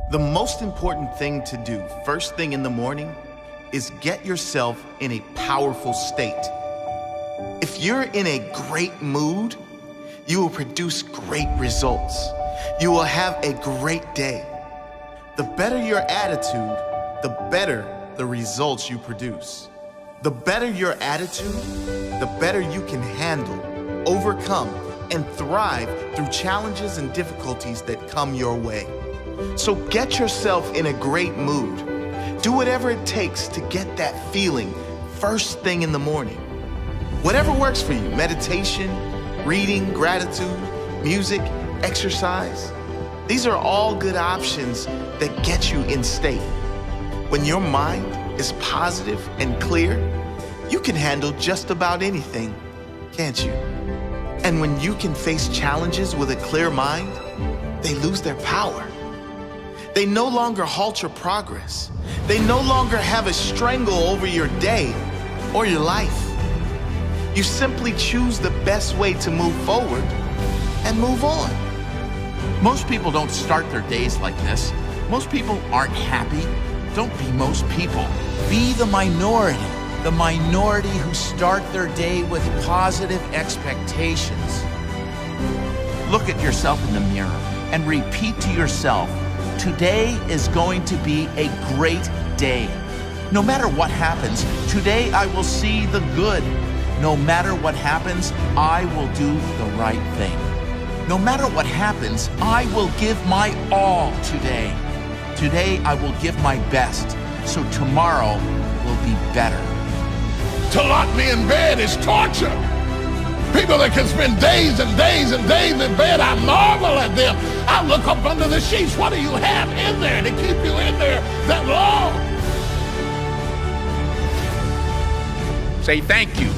The most important thing to do first thing in the morning is get yourself in a powerful state. If you're in a great mood, you will produce great results. You will have a great day. The better your attitude, the better the results you produce. The better your attitude, the better you can handle, overcome, and thrive through challenges and difficulties that come your way. So get yourself in a great mood. Do whatever it takes to get that feeling first thing in the morning. Whatever works for you, meditation, reading, gratitude, music, exercise. These are all good options that get you in state. When your mind is positive and clear, you can handle just about anything, can't you? And when you can face challenges with a clear mind, they lose their power. They no longer halt your progress. They no longer have a strangle over your day or your life. You simply choose the best way to move forward and move on. Most people don't start their days like this. Most people aren't happy. Don't be most people. Be the minority who start their day with positive expectations. Look at yourself in the mirror and repeat to yourself, today is going to be a great day. No matter what happens, today I will see the good. No matter what happens, I will do the right thing. No matter what happens, I will give my all today. Today I will give my best, so tomorrow will be better. To lock me in bed is torture. People that can spend days and days and days in bed, I marvel at them. I look up under the sheets. What do you have in there to keep you in there that long? Say thank you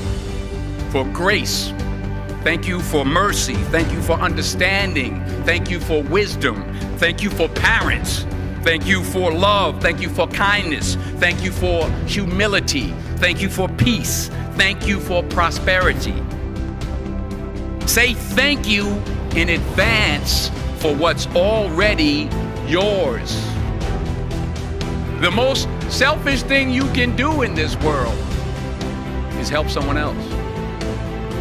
for grace. Thank you for mercy. Thank you for understanding. Thank you for wisdom. Thank you for parents. Thank you for love. Thank you for kindness. Thank you for humility. Thank you for peace. Thank you for prosperity. Say thank you in advance for what's already yours. The most selfish thing you can do in this world is help someone else.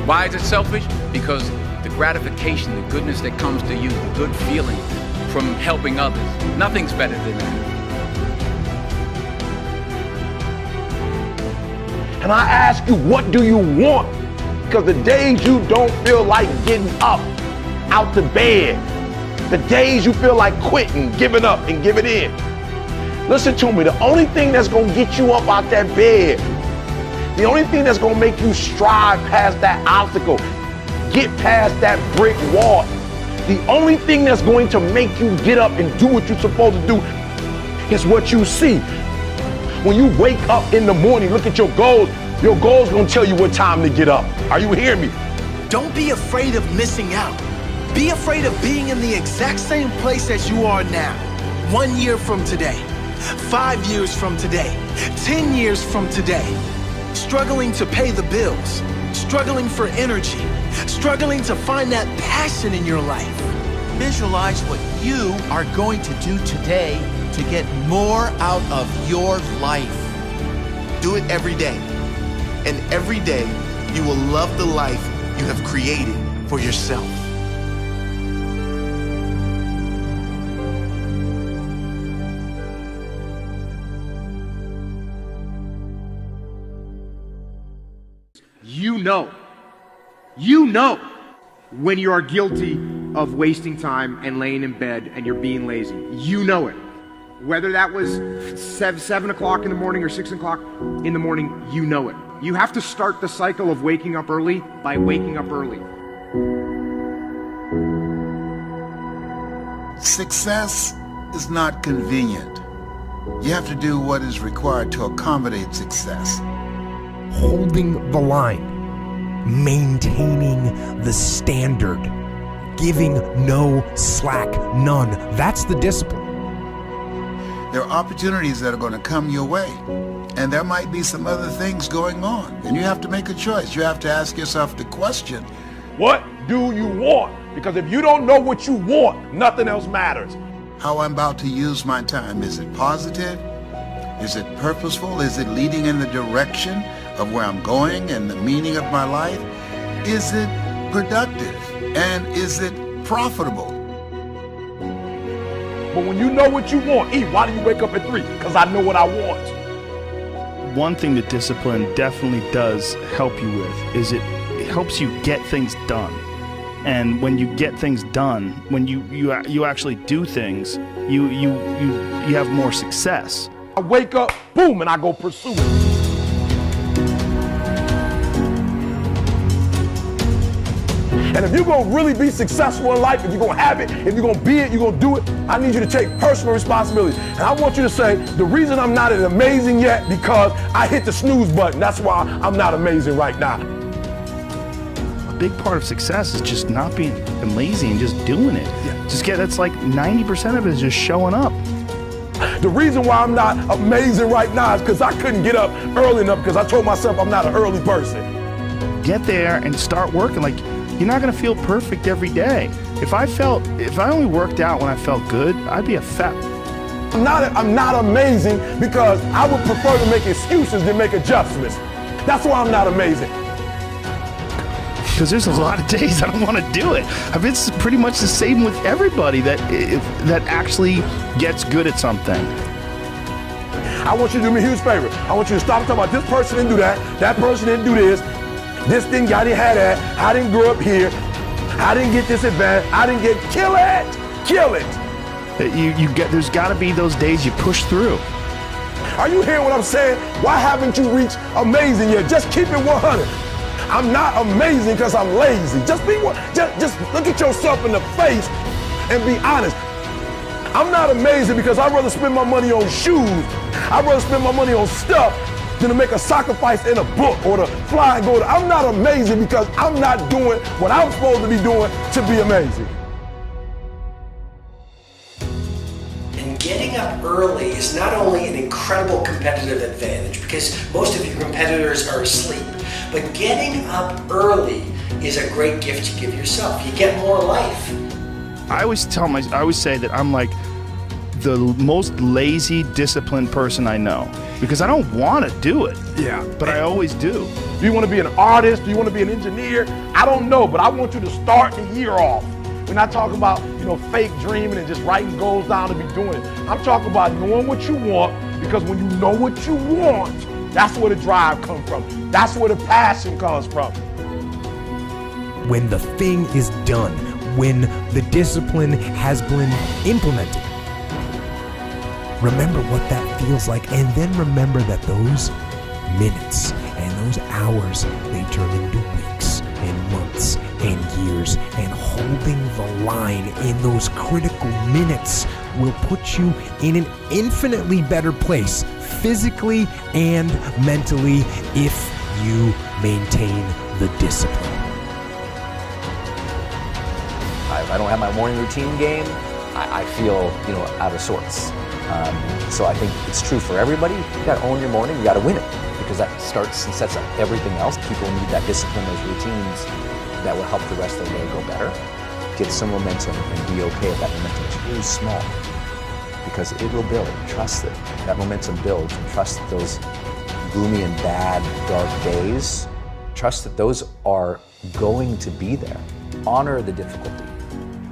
Why is it selfish? Because the gratification, the goodness that comes to you, the good feeling from helping others, nothing's better than that. And I ask you, what do you want? Because the days you don't feel like getting up out the bed, the days you feel like quitting, giving up and giving in. Listen to me, the only thing that's gonna get you up out that bed, the only thing that's gonna make you strive past that obstacle, get past that brick wall, the only thing that's going to make you get up and do what you're supposed to do is what you see. When you wake up in the morning, look at your goals gonna tell you what time to get up. Are you hearing me? Don't be afraid of missing out. Be afraid of being in the exact same place as you are now. 1 year from today, 5 years from today, 10 years from today. Struggling to pay the bills, struggling for energy, struggling to find that passion in your life. Visualize what you are going to do today to get more out of your life. Do it every day. And every day, you will love the life you have created for yourself. You know when you are guilty of wasting time and laying in bed and you're being lazy. You know it. Whether that was 7 o'clock in the morning or 6 o'clock in the morning, you know it. You have to start the cycle of waking up early by waking up early. Success is not convenient. You have to do what is required to accommodate success. Holding the line, maintaining the standard, giving no slack, none. That's the discipline. There are opportunities that are going to come your way, and there might be some other things going on, and you have to make a choice. You have to ask yourself the question, What do you want? Because if you don't know what you want, nothing else matters. how I'm about to use my time? Is it positive? Is it purposeful? Is it leading in the direction of where I'm going and the meaning of my life? Is it productive? And is it profitable? But when you know what you want, why do you wake up at 3? Because I know what I want. One thing that discipline definitely does help you with is it helps you get things done. And when you get things done, when you actually do things, you have more success. I wake up, boom, and I go pursue it. And if you're going to really be successful in life, if you're going to have it, if you're going to be it, you're going to do it, I need you to take personal responsibility. And I want you to say, the reason I'm not amazing yet, because I hit the snooze button. That's why I'm not amazing right now. A big part of success is just not being lazy and just doing it. That's like 90% of it is just showing up. The reason why I'm not amazing right now is because I couldn't get up early enough because I told myself I'm not an early person. Get there and start working. Like, you're not going to feel perfect every day. If I only worked out when I felt good, I'd be a fat. I'm not amazing because I would prefer to make excuses than make adjustments. That's why I'm not amazing. Because there's a lot of days I don't want to do it. I mean, it's pretty much the same with everybody that actually gets good at something. I want you to do me a huge favor. I want you to stop talking about this person didn't do that person didn't do this. This thing, I didn't have that. I didn't grow up here. I didn't get this advantage. I didn't get, kill it. There's got to be those days you push through. Are you hearing what I'm saying? Why haven't you reached amazing yet? Just keep it 100. I'm not amazing because I'm lazy. Just look at yourself in the face and be honest. I'm not amazing because I'd rather spend my money on shoes. I'd rather spend my money on stuff than to make a sacrifice in a book or to fly and go. I'm not amazing because I'm not doing what I'm supposed to be doing to be amazing. And getting up early is not only an incredible competitive advantage because most of your competitors are asleep, but getting up early is a great gift you give yourself. You get more life. I always say that I'm like the most lazy, disciplined person I know because I don't want to do it. Yeah. But I always do. Do you want to be an artist? Do you want to be an engineer? I don't know, but I want you to start the year off. We're not talking about, fake dreaming and just writing goals down to be doing it. I'm talking about knowing what you want, because when you know what you want, that's where the drive comes from. That's where the passion comes from. When the thing is done, when the discipline has been implemented, remember what that feels like, and then remember that those minutes and those hours, they turn into weeks and months and years, and holding the line in those critical minutes will put you in an infinitely better place, physically and mentally, if you maintain the discipline. If I don't have my morning routine game, I feel, out of sorts. So I think it's true for everybody. You got to own your morning. You got to win it, because that starts and sets up everything else. People need that discipline, those routines that will help the rest of the day go better. Get some momentum and be okay if that momentum is really small, because it will build. Trust that momentum builds, and trust that those gloomy and bad, dark days, trust that those are going to be there. Honor the difficulty.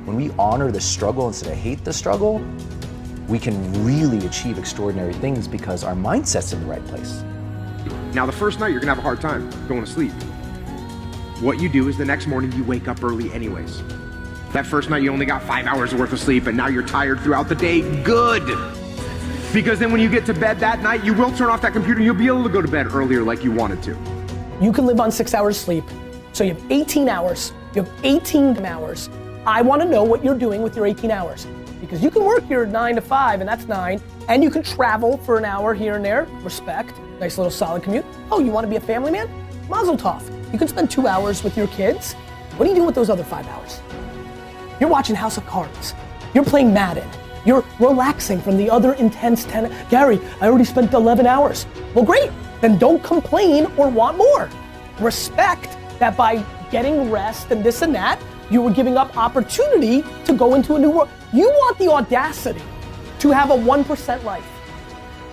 When we honor the struggle instead of hate the struggle, we can really achieve extraordinary things because our mindset's in the right place. Now, the first night, you're gonna have a hard time going to sleep. What you do is the next morning, you wake up early anyways. That first night, you only got 5 hours worth of sleep, and now you're tired throughout the day. Good! Because then when you get to bed that night, you will turn off that computer and you'll be able to go to bed earlier like you wanted to. You can live on 6 hours sleep, so you have 18 hours. You have 18 hours. I want to know what you're doing with your 18 hours. Because you can work your 9 to 5, and that's 9, and you can travel for an hour here and there, respect, nice little solid commute. Oh, you want to be a family man? Mazel tov. You can spend 2 hours with your kids. What do you do with those other 5 hours? You're watching House of Cards. You're playing Madden. You're relaxing from the other intense 10. Gary, I already spent 11 hours. Well, great. Then don't complain or want more. Respect that by getting rest and this and that, you were giving up opportunity to go into a new world. You want the audacity to have a 1% life.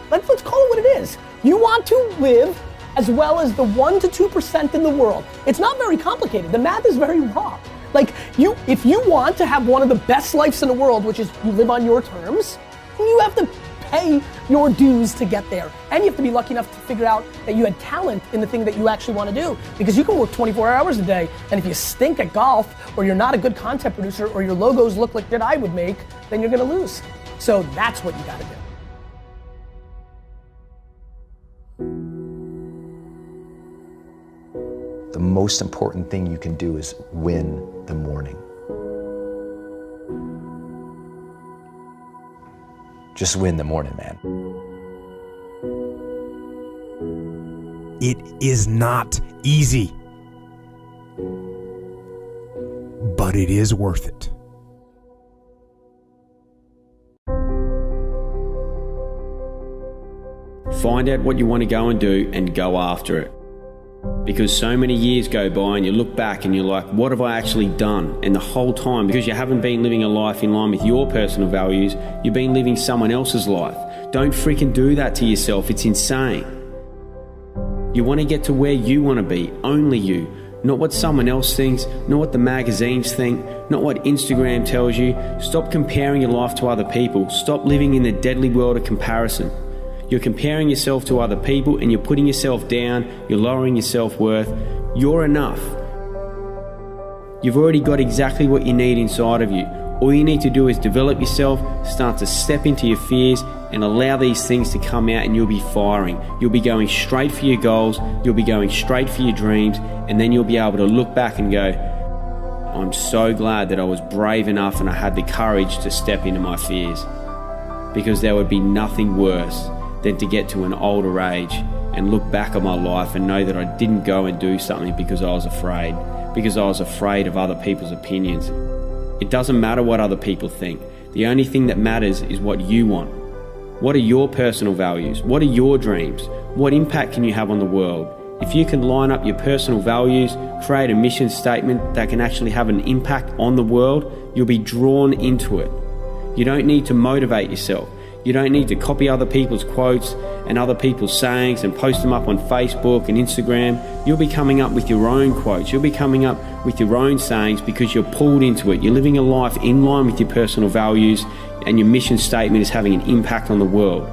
Let's call it what it is. You want to live as well as the 1 to 2% in the world. It's not very complicated. The math is very raw. Like, if you want to have one of the best lives in the world, which is you live on your terms, you have to pay your dues to get there. And you have to be lucky enough to figure out that you had talent in the thing that you actually want to do. Because you can work 24 hours a day, and if you stink at golf, or you're not a good content producer, or your logos look like that I would make, then you're gonna lose. So that's what you gotta do. The most important thing you can do is win the morning. Just win the morning, man. It is not easy, but it is worth it. Find out what you want to go and do and go after it. Because so many years go by and you look back and you're like, what have I actually done? And the whole time, because you haven't been living a life in line with your personal values, you've been living someone else's life. Don't freaking do that to yourself. It's insane. You want to get to where you want to be, only you. Not what someone else thinks, not what the magazines think, not what Instagram tells you. Stop comparing your life to other people. Stop living in the deadly world of comparison. You're comparing yourself to other people and you're putting yourself down, you're lowering your self-worth. You're enough. You've already got exactly what you need inside of you. All you need to do is develop yourself, start to step into your fears and allow these things to come out, and you'll be firing. You'll be going straight for your goals, you'll be going straight for your dreams, and then you'll be able to look back and go, I'm so glad that I was brave enough and I had the courage to step into my fears. Because there would be nothing worse than to get to an older age and look back on my life and know that I didn't go and do something because I was afraid of other people's opinions. It doesn't matter what other people think. The only thing that matters is what you want. What are your personal values? What are your dreams? What impact can you have on the world? If you can line up your personal values, create a mission statement that can actually have an impact on the world, you'll be drawn into it. You don't need to motivate yourself. You don't need to copy other people's quotes and other people's sayings and post them up on Facebook and Instagram. You'll be coming up with your own quotes. You'll be coming up with your own sayings because you're pulled into it. You're living a life in line with your personal values, and your mission statement is having an impact on the world.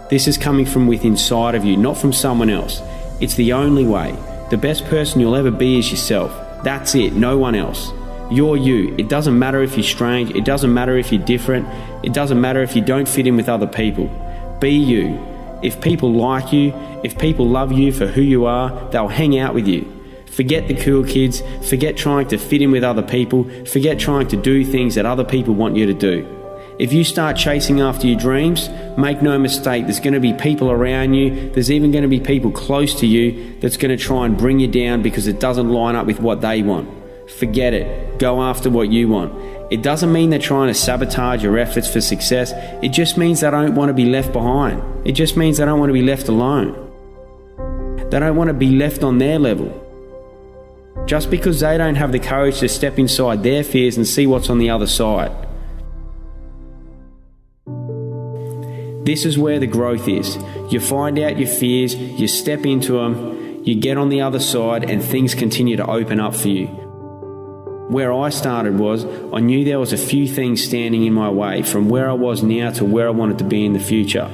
This is coming from within inside of you, not from someone else. It's the only way. The best person you'll ever be is yourself. That's it, no one else. You're you. It doesn't matter if you're strange. It doesn't matter if you're different. It doesn't matter if you don't fit in with other people. Be you. If people like you, if people love you for who you are, they'll hang out with you. Forget the cool kids. Forget trying to fit in with other people. Forget trying to do things that other people want you to do. If you start chasing after your dreams, make no mistake, there's going to be people around you. There's even going to be people close to you that's going to try and bring you down because it doesn't line up with what they want. Forget it. Go after what you want. It doesn't mean they're trying to sabotage your efforts for success. It just means they don't want to be left behind. It just means they don't want to be left alone. They don't want to be left on their level. Just because they don't have the courage to step inside their fears and see what's on the other side. This is where the growth is. You find out your fears, you step into them, you get on the other side, and things continue to open up for you. Where I started was, I knew there was a few things standing in my way from where I was now to where I wanted to be in the future.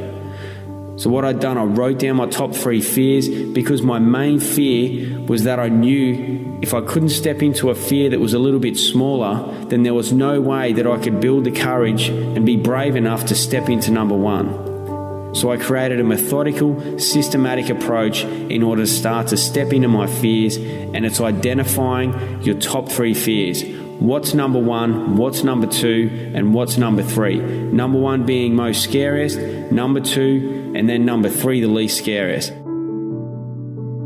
So what I'd done, I wrote down my top 3 fears, because my main fear was that I knew if I couldn't step into a fear that was a little bit smaller, then there was no way that I could build the courage and be brave enough to step into number 1. So I created a methodical, systematic approach in order to start to step into my fears, and it's identifying your top 3 fears. What's number 1, what's number 2, and what's number 3? Number 1 being most scariest, number 2, and then number 3 the least scariest.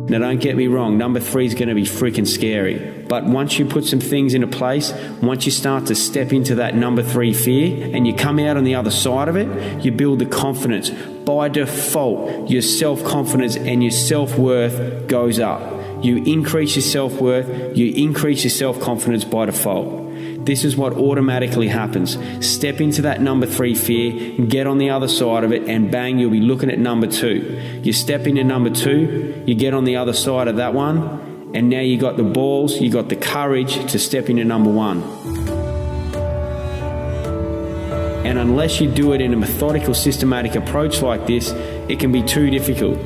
Now don't get me wrong, number 3 is going to be freaking scary. But once you put some things into place, once you start to step into that number 3 fear and you come out on the other side of it, you build the confidence. By default, your self-confidence and your self-worth goes up. you increase your self-worth, you increase your self-confidence by default. This is what automatically happens. Step into that number 3 fear, get on the other side of it, and bang, you'll be looking at number 2. You step into number 2, you get on the other side of that one, and now you got the balls, you got the courage to step into number 1. And unless you do it in a methodical, systematic approach like this, it can be too difficult.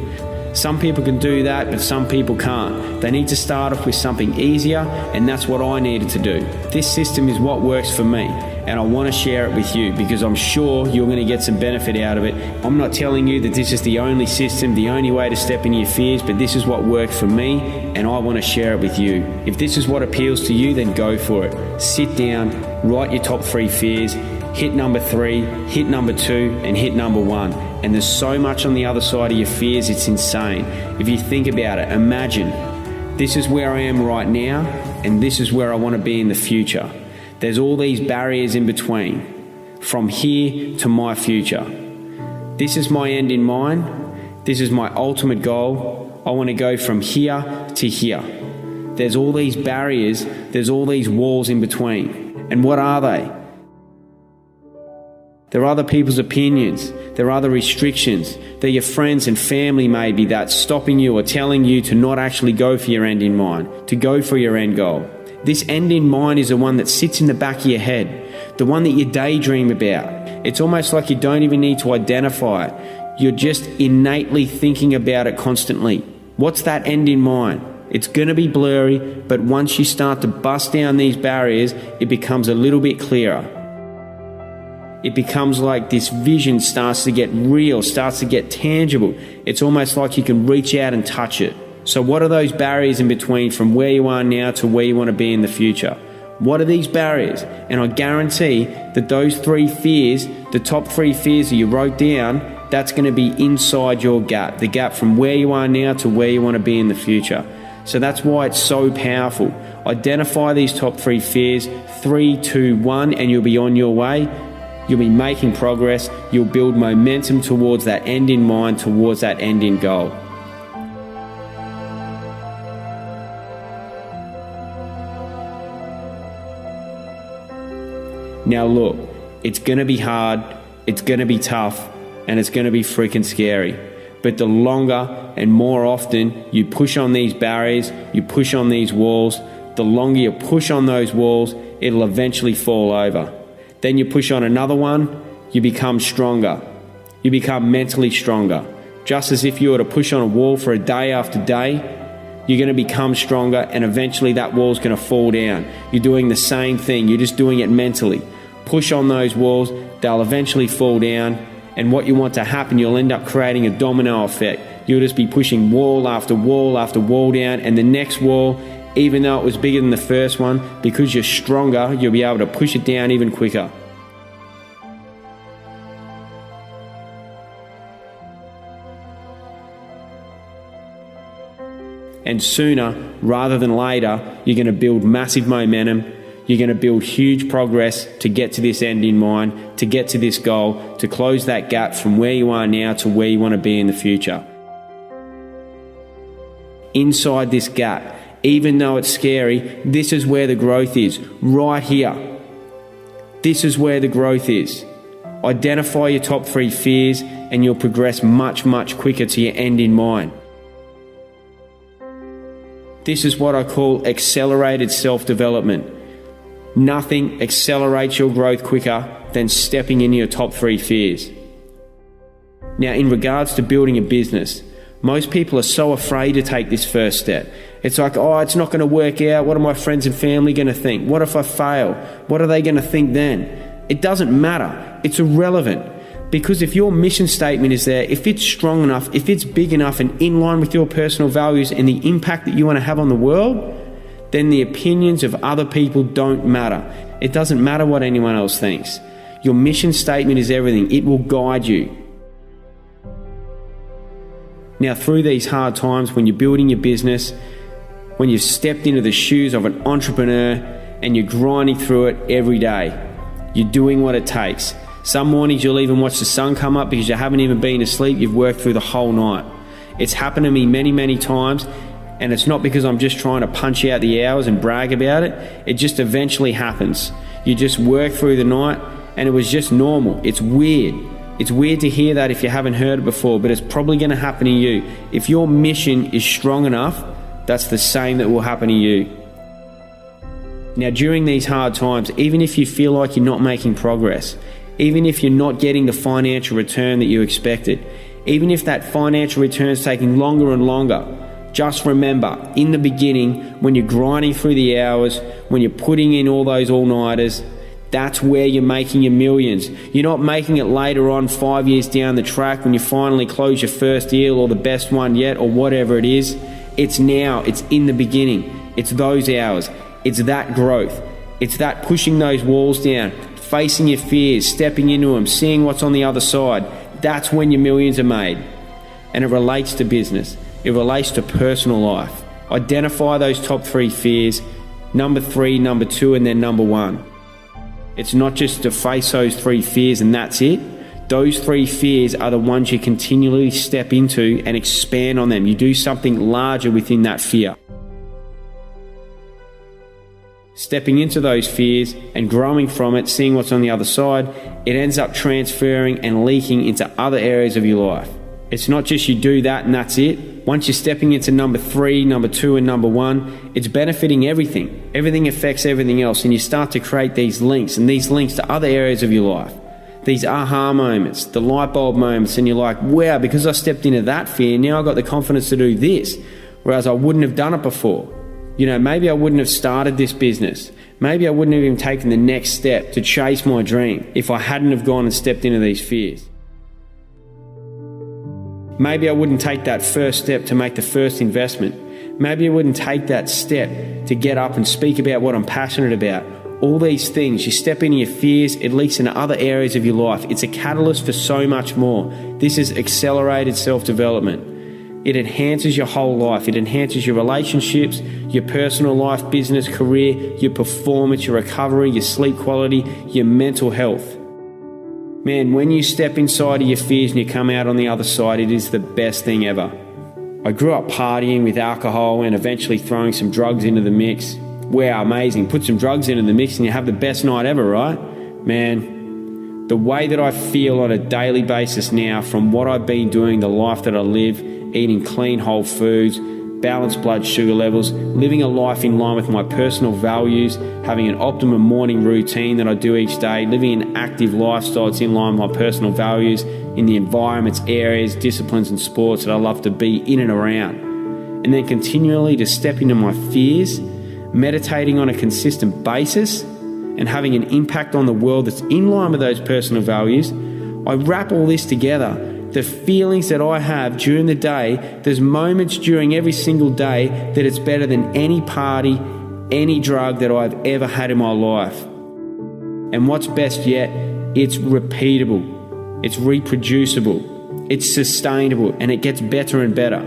Some people can do that, but some people can't. They need to start off with something easier, and that's what I needed to do. This system is what works for me, and I want to share it with you because I'm sure you're going to get some benefit out of it. I'm not telling you that this is the only system, the only way to step into your fears, but this is what worked for me, and I want to share it with you. If this is what appeals to you, then go for it. Sit down, write your top 3 fears, hit number 3, hit number 2, and hit number 1. And there's so much on the other side of your fears, it's insane. If you think about it, imagine this is where I am right now, and this is where I want to be in the future. There's all these barriers in between, from here to my future. This is my end in mind. This is my ultimate goal. I want to go from here to here. There's all these barriers, there's all these walls in between. And what are they? There are other people's opinions. There are other restrictions. They're your friends and family maybe that's stopping you or telling you to not actually go for your end in mind, to go for your end goal. This end in mind is the one that sits in the back of your head, the one that you daydream about. It's almost like you don't even need to identify it. You're just innately thinking about it constantly. What's that end in mind? It's going to be blurry, but once you start to bust down these barriers, it becomes a little bit clearer. It becomes like this vision starts to get real, starts to get tangible. It's almost like you can reach out and touch it. So what are those barriers in between from where you are now to where you want to be in the future? What are these barriers? And I guarantee that those 3 fears, the top 3 fears that you wrote down, that's going to be inside your gap, the gap from where you are now to where you want to be in the future. So that's why it's so powerful. Identify these top 3 fears, 3, 2, 1, and you'll be on your way. You'll be making progress. You'll build momentum towards that end in mind, towards that end in goal. Now look, it's going to be hard, it's going to be tough, and it's going to be freaking scary. But the longer and more often you push on these barriers, you push on these walls, the longer you push on those walls, it'll eventually fall over. Then you push on another one, you become stronger. You become mentally stronger. Just as if you were to push on a wall for a day after day, you're going to become stronger and eventually that wall's going to fall down. You're doing the same thing, you're just doing it mentally. Push on those walls, they'll eventually fall down, and what you want to happen, you'll end up creating a domino effect. You'll just be pushing wall after wall after wall down, and the next wall, even though it was bigger than the first one, because you're stronger, you'll be able to push it down even quicker. And sooner rather than later, you're going to build massive momentum. You're going to build huge progress to get to this end in mind, to get to this goal, to close that gap from where you are now to where you want to be in the future. Inside this gap, even though it's scary, this is where the growth is, right here. This is where the growth is. Identify your top 3 fears and you'll progress much, much quicker to your end in mind. This is what I call accelerated self-development. Nothing accelerates your growth quicker than stepping into your top 3 fears. Now, in regards to building a business, most people are so afraid to take this first step. It's like, oh, it's not going to work out. What are my friends and family going to think? What if I fail? What are they going to think then? It doesn't matter. It's irrelevant. Because if your mission statement is there, if it's strong enough, if it's big enough and in line with your personal values and the impact that you want to have on the world, then the opinions of other people don't matter. It doesn't matter what anyone else thinks. Your mission statement is everything. It will guide you. Now, through these hard times, when you're building your business, when you've stepped into the shoes of an entrepreneur and you're grinding through it every day, you're doing what it takes. Some mornings you'll even watch the sun come up because you haven't even been asleep. You've worked through the whole night. It's happened to me many, many times. And it's not because I'm just trying to punch out the hours and brag about it. It just eventually happens. You just work through the night and it was just normal. It's weird. It's weird to hear that if you haven't heard it before, but it's probably going to happen to you. If your mission is strong enough, that's the same that will happen to you. Now, during these hard times, even if you feel like you're not making progress, even if you're not getting the financial return that you expected, even if that financial return is taking longer and longer, just remember, in the beginning, when you're grinding through the hours, when you're putting in all those all-nighters, that's where you're making your millions. You're not making it later on 5 years down the track when you finally close your first deal or the best one yet or whatever it is. It's now. It's in the beginning. It's those hours. It's that growth. It's that pushing those walls down, facing your fears, stepping into them, seeing what's on the other side. That's when your millions are made. And it relates to business. It relates to personal life. Identify those top 3 fears, number 3, number 2, and then number 1. It's not just to face those 3 fears and that's it. Those 3 fears are the ones you continually step into and expand on them. You do something larger within that fear. Stepping into those fears and growing from it, seeing what's on the other side, it ends up transferring and leaking into other areas of your life. It's not just you do that and that's it. Once you're stepping into number 3, number 2, and number 1, it's benefiting everything. Everything affects everything else, and you start to create these links, and these links to other areas of your life. These aha moments, the light bulb moments, and you're like, wow, because I stepped into that fear, now I've got the confidence to do this, whereas I wouldn't have done it before. You know, maybe I wouldn't have started this business. Maybe I wouldn't have even taken the next step to chase my dream if I hadn't have gone and stepped into these fears. Maybe I wouldn't take that first step to make the first investment. Maybe I wouldn't take that step to get up and speak about what I'm passionate about. All these things, you step into your fears, it leaks into other areas of your life. It's a catalyst for so much more. This is accelerated self-development. It enhances your whole life. It enhances your relationships, your personal life, business, career, your performance, your recovery, your sleep quality, your mental health. Man, when you step inside of your fears and you come out on the other side, it is the best thing ever. I grew up partying with alcohol and eventually throwing some drugs into the mix. Wow, amazing. Put some drugs into the mix and you have the best night ever, right? Man, the way that I feel on a daily basis now from what I've been doing, the life that I live, eating clean, whole foods, balanced blood sugar levels, living a life in line with my personal values, having an optimum morning routine that I do each day, living an active lifestyle that's in line with my personal values in the environments, areas, disciplines and sports that I love to be in and around. And then continually to step into my fears, meditating on a consistent basis and having an impact on the world that's in line with those personal values. I wrap all this together. The feelings that I have during the day, there's moments during every single day that it's better than any party, any drug that I've ever had in my life. And what's best yet, it's repeatable, it's reproducible, it's sustainable, and it gets better and better.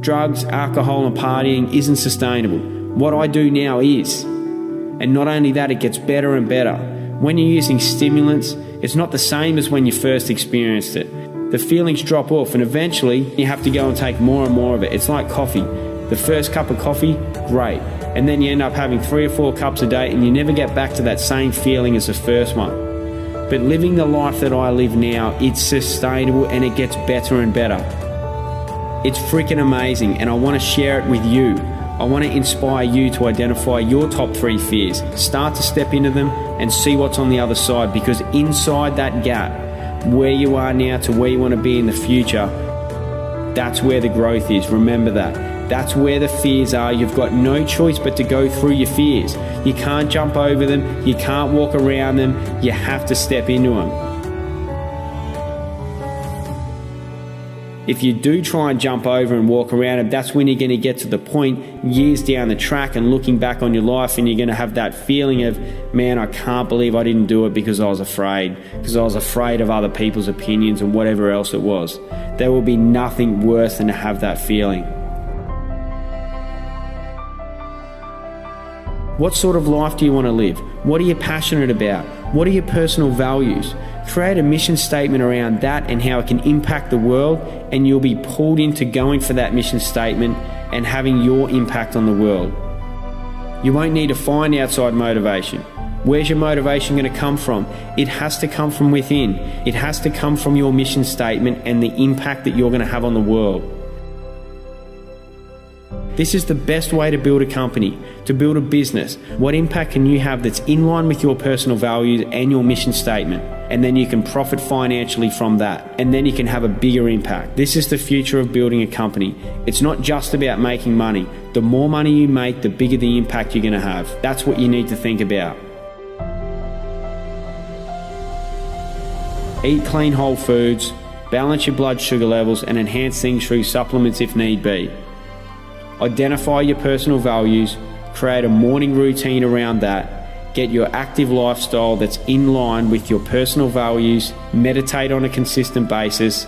Drugs, alcohol, and partying isn't sustainable. What I do now is. And not only that, it gets better and better. When you're using stimulants, it's not the same as when you first experienced it. The feelings drop off and eventually you have to go and take more and more of it. It's like coffee. The first cup of coffee, great. And then you end up having 3 or 4 cups a day and you never get back to that same feeling as the first one. But living the life that I live now, it's sustainable and it gets better and better. It's freaking amazing and I want to share it with you. I want to inspire you to identify your top 3 fears. Start to step into them and see what's on the other side, because inside that gap, where you are now to where you want to be in the future, that's where the growth is. Remember that. That's where the fears are. You've got no choice but to go through your fears. You can't jump over them. You can't walk around them. You have to step into them. If you do try and jump over and walk around them, that's when you're going to get to the point years down the track and looking back on your life and you're going to have that feeling of, man, I can't believe I didn't do it because I was afraid. Because I was afraid of other people's opinions and whatever else it was. There will be nothing worse than to have that feeling. What sort of life do you want to live? What are you passionate about? What are your personal values? Create a mission statement around that and how it can impact the world, and you'll be pulled into going for that mission statement and having your impact on the world. You won't need to find outside motivation. Where's your motivation going to come from? It has to come from within. It has to come from your mission statement and the impact that you're going to have on the world. This is the best way to build a company, to build a business. What impact can you have that's in line with your personal values and your mission statement? And then you can profit financially from that. And then you can have a bigger impact. This is the future of building a company. It's not just about making money. The more money you make, the bigger the impact you're going to have. That's what you need to think about. Eat clean whole foods, balance your blood sugar levels, and enhance things through supplements if need be. Identify your personal values, create a morning routine around that, get your active lifestyle that's in line with your personal values, meditate on a consistent basis,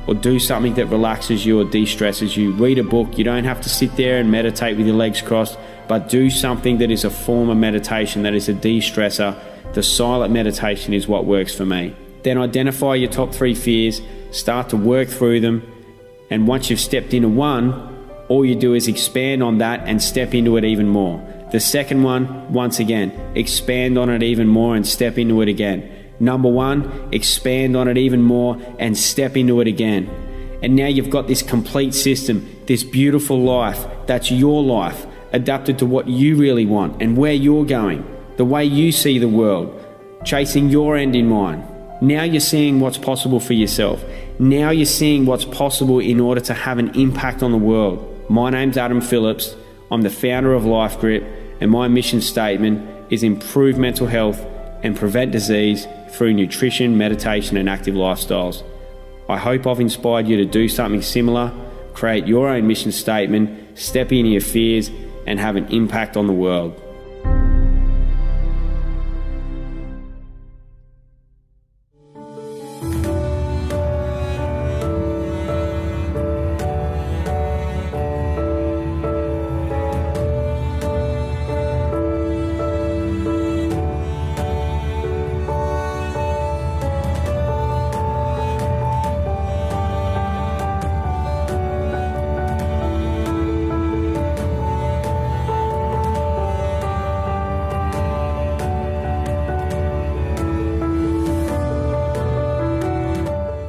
or do something that relaxes you or de-stresses you. Read a book. You don't have to sit there and meditate with your legs crossed, but do something that is a form of meditation, that is a de-stressor. The silent meditation is what works for me. Then identify your top 3 fears, start to work through them, and once you've stepped into one, all you do is expand on that and step into it even more. The second one, once again, expand on it even more and step into it again. Number 1, expand on it even more and step into it again. And now you've got this complete system, this beautiful life, that's your life, adapted to what you really want and where you're going, the way you see the world, chasing your end in mind. Now you're seeing what's possible for yourself. Now you're seeing what's possible in order to have an impact on the world. My name's Adam Phillips. I'm the founder of Life Grip, and my mission statement is improve mental health and prevent disease through nutrition, meditation, and active lifestyles. I hope I've inspired you to do something similar, create your own mission statement, step into your fears, and have an impact on the world.